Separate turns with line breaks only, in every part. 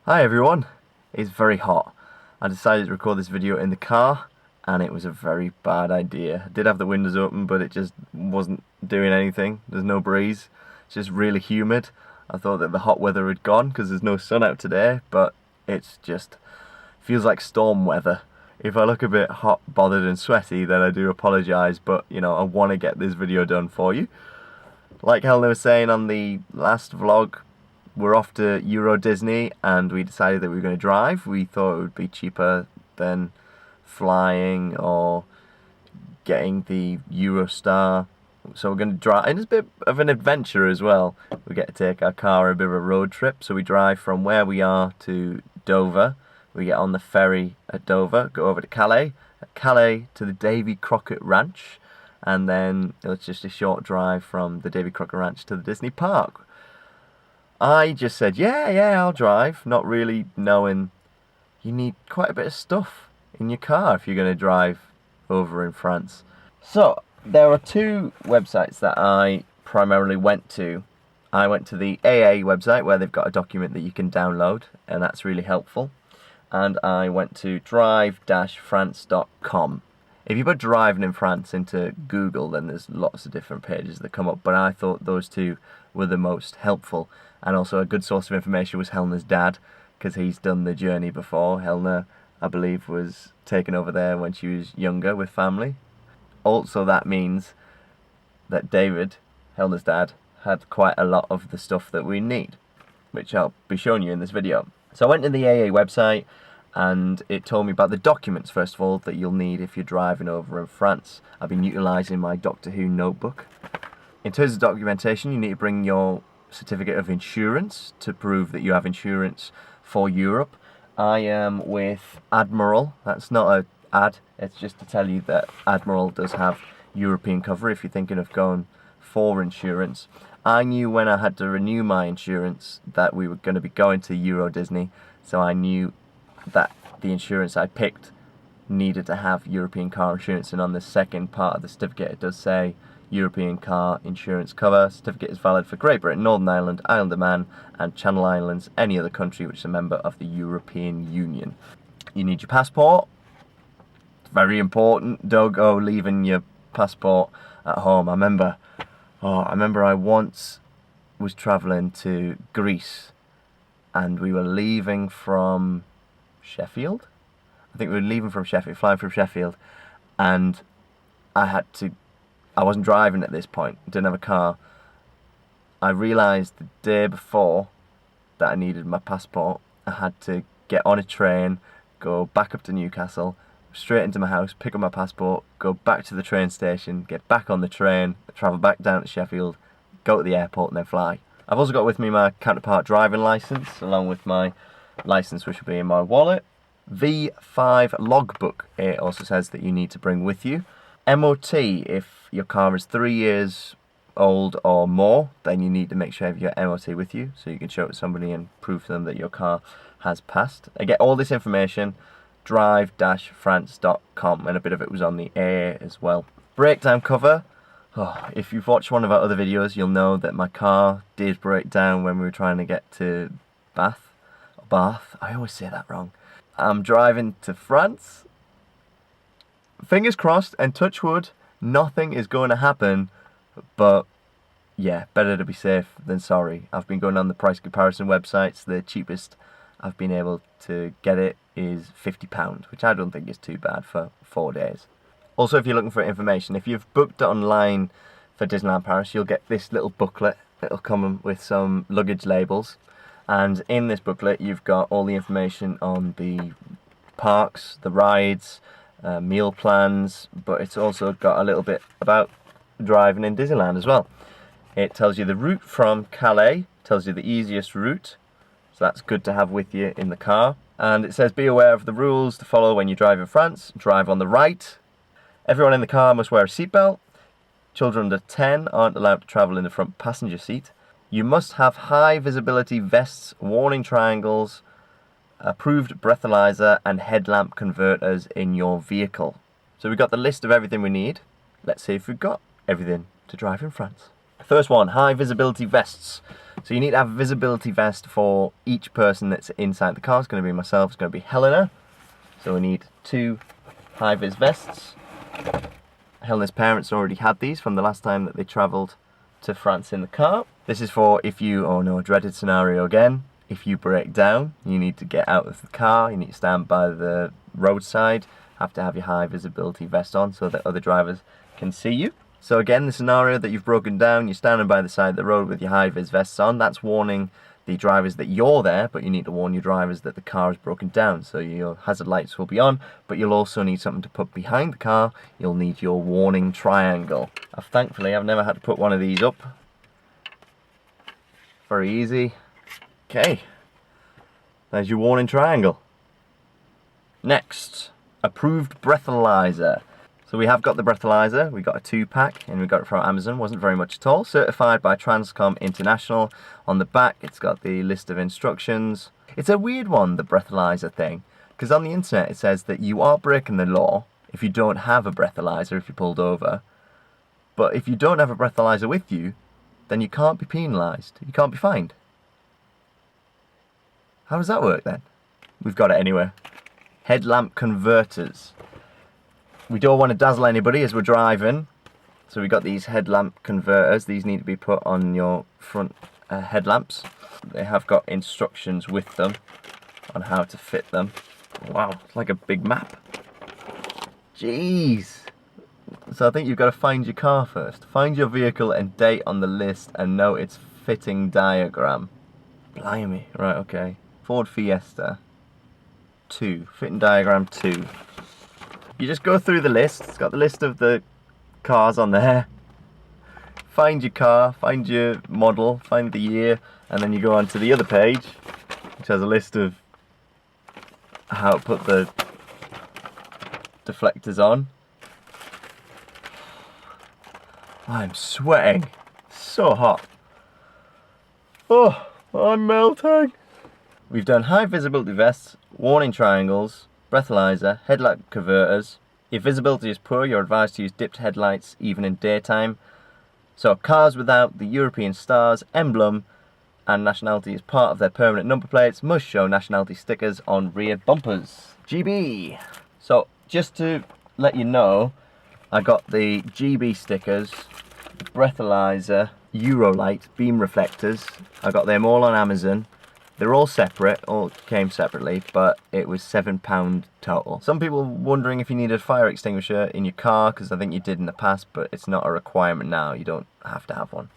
Hi everyone, it's very hot. I decided to record this video in the car and it was a very bad idea. I did have the windows open but it just wasn't doing anything. There's no breeze, it's just really humid. I thought that the hot weather had gone because there's no sun out today, but it's just feels like storm weather. If I look a bit hot, bothered and sweaty, then I do apologise, but you know, I want to get this video done for you. Like Helena was saying on the last vlog, we're off to Euro Disney and we decided that we were going to drive. We thought it would be cheaper than flying or getting the Eurostar. So we're going to drive, and it's a bit of an adventure as well. We get to take our car on a bit of a road trip. So we drive from where we are to Dover. We get on the ferry at Dover, go over to Calais. At Calais to the Davy Crockett Ranch. And then it's just a short drive from the Davy Crockett Ranch to the Disney Park. I just said, yeah, I'll drive, not really knowing you need quite a bit of stuff in your car if you're going to drive over in France. So, there are two websites that I primarily went to. I went to the AA website where they've got a document that you can download, and that's really helpful. And I went to drive-france.com. If you put driving in France into Google, then there's lots of different pages that come up, but I thought those two were the most helpful. And also a good source of information was Helena's dad, because he's done the journey before. Helena, I believe, was taken over there when she was younger with family. Also, that means that David, Helena's dad, had quite a lot of the stuff that we need, which I'll be showing you in this video. So I went to the AA website, and it told me about the documents, first of all, that you'll need if you're driving over in France. I've been utilising my Doctor Who notebook. In terms of documentation, you need to bring your certificate of insurance to prove that you have insurance for Europe. I am with Admiral. That's not an ad, it's just to tell you that Admiral does have European cover if you're thinking of going for insurance. I knew when I had to renew my insurance that we were going to be going to Euro Disney, so I knew that the insurance I picked needed to have European car insurance, and on the second part of the certificate it does say European car insurance cover. Certificate is valid for Great Britain, Northern Ireland, Isle of Man and Channel Islands, any other country which is a member of the European Union. You need your passport. It's very important. Don't go leaving your passport at home. I remember I once was travelling to Greece and we were leaving from Sheffield. I think we were leaving from Sheffield, flying from Sheffield, and I wasn't driving at this point, didn't have a car. I realised the day before that I needed my passport. I had to get on a train, go back up to Newcastle, straight into my house, pick up my passport, go back to the train station, get back on the train, travel back down to Sheffield, go to the airport and then fly. I've also got with me my counterpart driving licence, along with my licence which will be in my wallet. V5 logbook, it also says that you need to bring with you. MOT, if your car is 3 years old or more, then you need to make sure you have your MOT with you so you can show it to somebody and prove to them that your car has passed. I get all this information, drive-france.com, and a bit of it was on the AA as well. Breakdown cover. Oh, if you've watched one of our other videos, you'll know that my car did break down when we were trying to get to Bath, I always say that wrong. I'm driving to France. Fingers crossed and touch wood, nothing is going to happen, but yeah, better to be safe than sorry. I've been going on the price comparison websites. The cheapest I've been able to get it is £50, which I don't think is too bad for 4 days. Also, if you're looking for information, if you've booked it online for Disneyland Paris, you'll get this little booklet. It'll come with some luggage labels, and in this booklet you've got all the information on the parks, the rides, meal plans, but it's also got a little bit about driving in Disneyland as well. It tells you the route from Calais, tells you the easiest route, so that's good to have with you in the car. And it says be aware of the rules to follow when you drive in France. Drive on the right. Everyone in the car must wear a seatbelt. Children under 10 aren't allowed to travel in the front passenger seat. You must have high visibility vests, warning triangles, approved breathalyzer and headlamp converters in your vehicle. So we've got the list of everything we need. Let's see if we've got everything to drive in France. First one, high visibility vests. So you need to have a visibility vest for each person that's inside the car. It's going to be myself, it's going to be Helena. So we need 2 high-vis vests. Helena's parents already had these from the last time that they travelled to France in the car. This is for if you, oh no, dreaded scenario again, if you break down, you need to get out of the car, you need to stand by the roadside, have to have your high visibility vest on so that other drivers can see you. So again, the scenario that you've broken down, you're standing by the side of the road with your high vis vests on, that's warning the drivers that you're there, but you need to warn your drivers that the car is broken down. So your hazard lights will be on, but you'll also need something to put behind the car. You'll need your warning triangle. Thankfully, I've never had to put one of these up. Very easy. Okay, there's your warning triangle. Next, approved breathalyzer. So we have got the breathalyzer, we got a 2-pack and we got it from Amazon, wasn't very much at all. Certified by Transcom International. On the back it's got the list of instructions. It's a weird one, the breathalyzer thing, because on the internet it says that you are breaking the law if you don't have a breathalyzer if you're pulled over. But if you don't have a breathalyzer with you, then you can't be penalised, you can't be fined. How does that work then? We've got it anyway. Headlamp converters. We don't want to dazzle anybody as we're driving, so we've got these headlamp converters. These need to be put on your front headlamps. They have got instructions with them on how to fit them. Wow, it's like a big map. Jeez. So I think you've got to find your car first. Find your vehicle and date on the list and know its fitting diagram. Blimey. Right, okay. Ford Fiesta 2. Fitting diagram 2. You just go through the list. It's got the list of the cars on there. Find your car, find your model, find the year, and then you go on to the other page, which has a list of how to put the deflectors on. I'm sweating. So hot. Oh, I'm melting. We've done high visibility vests, warning triangles, breathalyzer, headlight converters. If visibility is poor, you're advised to use dipped headlights even in daytime. So cars without the European stars, emblem and nationality as part of their permanent number plates must show nationality stickers on rear bumpers. GB. So just to let you know, I got the GB stickers, the breathalyzer, Eurolight beam reflectors. I got them all on Amazon. They're all separate, all came separately, but it was £7 total. Some people were wondering if you needed a fire extinguisher in your car, because I think you did in the past, but it's not a requirement now. You don't have to have one.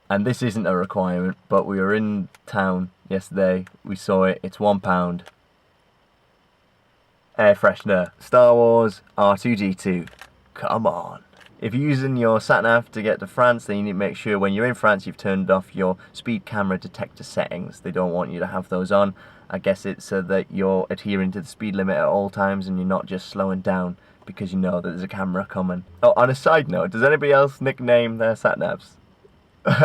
And this isn't a requirement, but we were in town yesterday, we saw it, it's £1. Air freshener, Star Wars R2-D2, come on. If you're using your sat-nav to get to France, then you need to make sure when you're in France you've turned off your speed camera detector settings. They don't want you to have those on. I guess it's so that you're adhering to the speed limit at all times and you're not just slowing down because you know that there's a camera coming. Oh, on a side note, does anybody else nickname their sat-navs?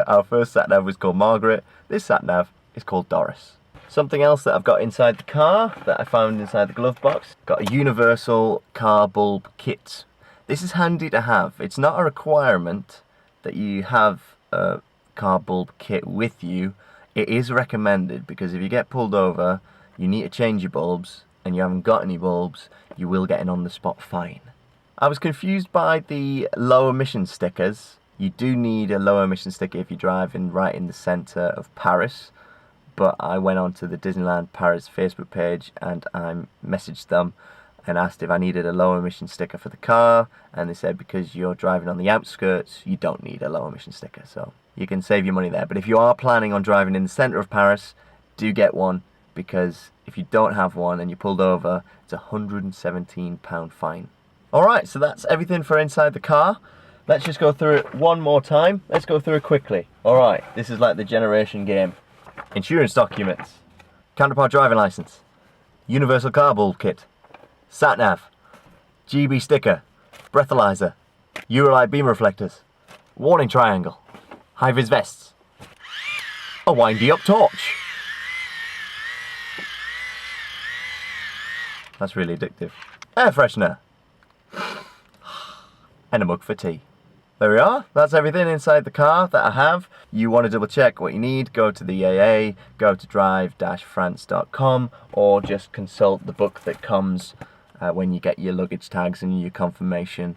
Our first sat-nav was called Margaret. This sat-nav is called Doris. Something else that I've got inside the car that I found inside the glove box. Got a universal car bulb kit. This is handy to have. It's not a requirement that you have a car bulb kit with you. It is recommended because if you get pulled over, you need to change your bulbs and you haven't got any bulbs, you will get an on-the-spot fine. I was confused by the low emission stickers. You do need a low emission sticker if you're driving right in the centre of Paris. But I went on to the Disneyland Paris Facebook page and I messaged them and asked if I needed a low emission sticker for the car, and they said because you're driving on the outskirts you don't need a low emission sticker, so you can save your money there. But if you are planning on driving in the centre of Paris, do get one, because if you don't have one and you're pulled over, it's a £117 fine. Alright, so that's everything for inside the car. Let's just go through it one more time. Let's go through it quickly. Alright, this is like the generation game. Insurance documents, counterpart driving licence, universal car bulb kit, sat-nav, GB sticker, breathalyzer, Eurolight beam reflectors, warning triangle, high-vis vests, a windy-up torch. That's really addictive. Air freshener, and a mug for tea. there we are. That's everything inside the car that I have. You want to double check what you need, go to the AA, go to drive-france.com, or just consult the book that comes when you get your luggage tags and your confirmation.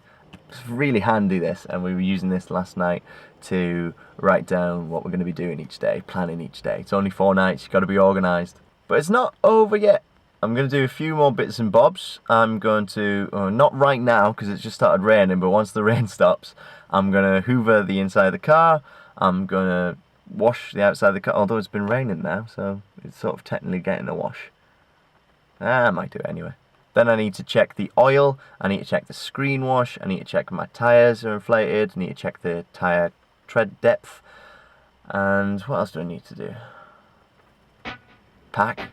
It's really handy, this, and we were using this last night to write down what we're going to be doing each day, planning each day. It's only 4 nights, you've got to be organised. But it's not over yet. I'm going to do a few more bits and bobs. I'm going to, not right now because it's just started raining, but once the rain stops, I'm going to hoover the inside of the car. I'm going to wash the outside of the car, although it's been raining now, so it's sort of technically getting a wash. I might do it anyway. Then I need to check the oil, I need to check the screen wash, I need to check my tyres are inflated, I need to check the tyre tread depth, and what else do I need to do? Pack.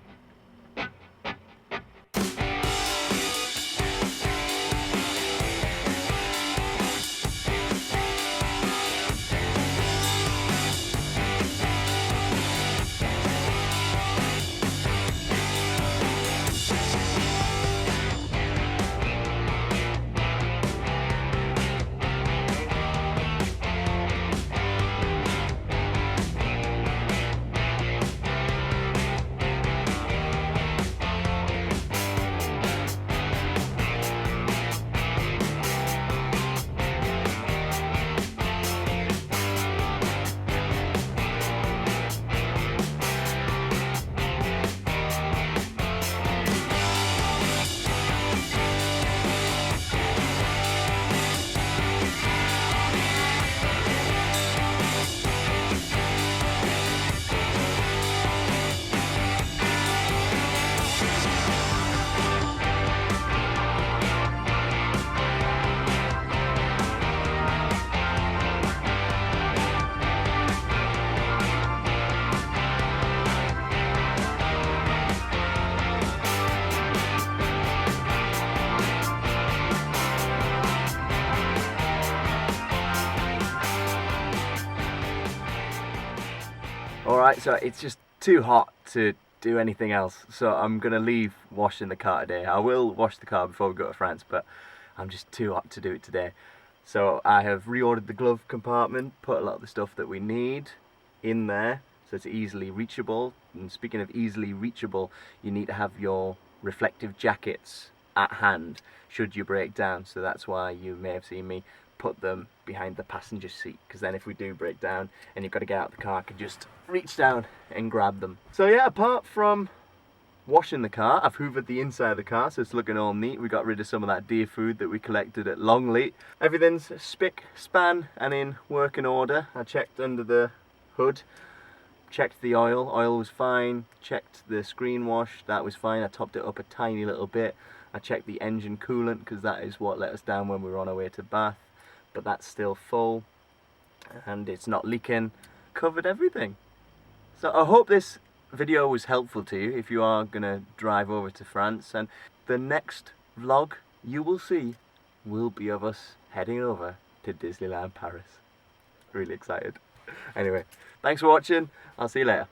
Alright, so it's just too hot to do anything else, so I'm going to leave washing the car today. I will wash the car before we go to France, but I'm just too hot to do it today. So I have reordered the glove compartment, put a lot of the stuff that we need in there, so it's easily reachable. And speaking of easily reachable, you need to have your reflective jackets at hand should you break down, so that's why you may have seen me put them behind the passenger seat, because then if we do break down and you've got to get out of the car, I can just reach down and grab them. So yeah, apart from washing the car, I've hoovered the inside of the car, so it's looking all neat. We got rid of some of that deer food that we collected at Longleat. Everything's spick, span and in working order. I checked under the hood, checked the oil was fine, checked the screen wash, that was fine. I topped it up a tiny little bit. I checked the engine coolant because that is what let us down when we were on our way to Bath, but that's still full and it's not leaking. Covered everything. So I hope this video was helpful to you if you are gonna drive over to France, and the next vlog you will see will be of us heading over to Disneyland Paris. Really excited. Anyway, thanks for watching. I'll see you later.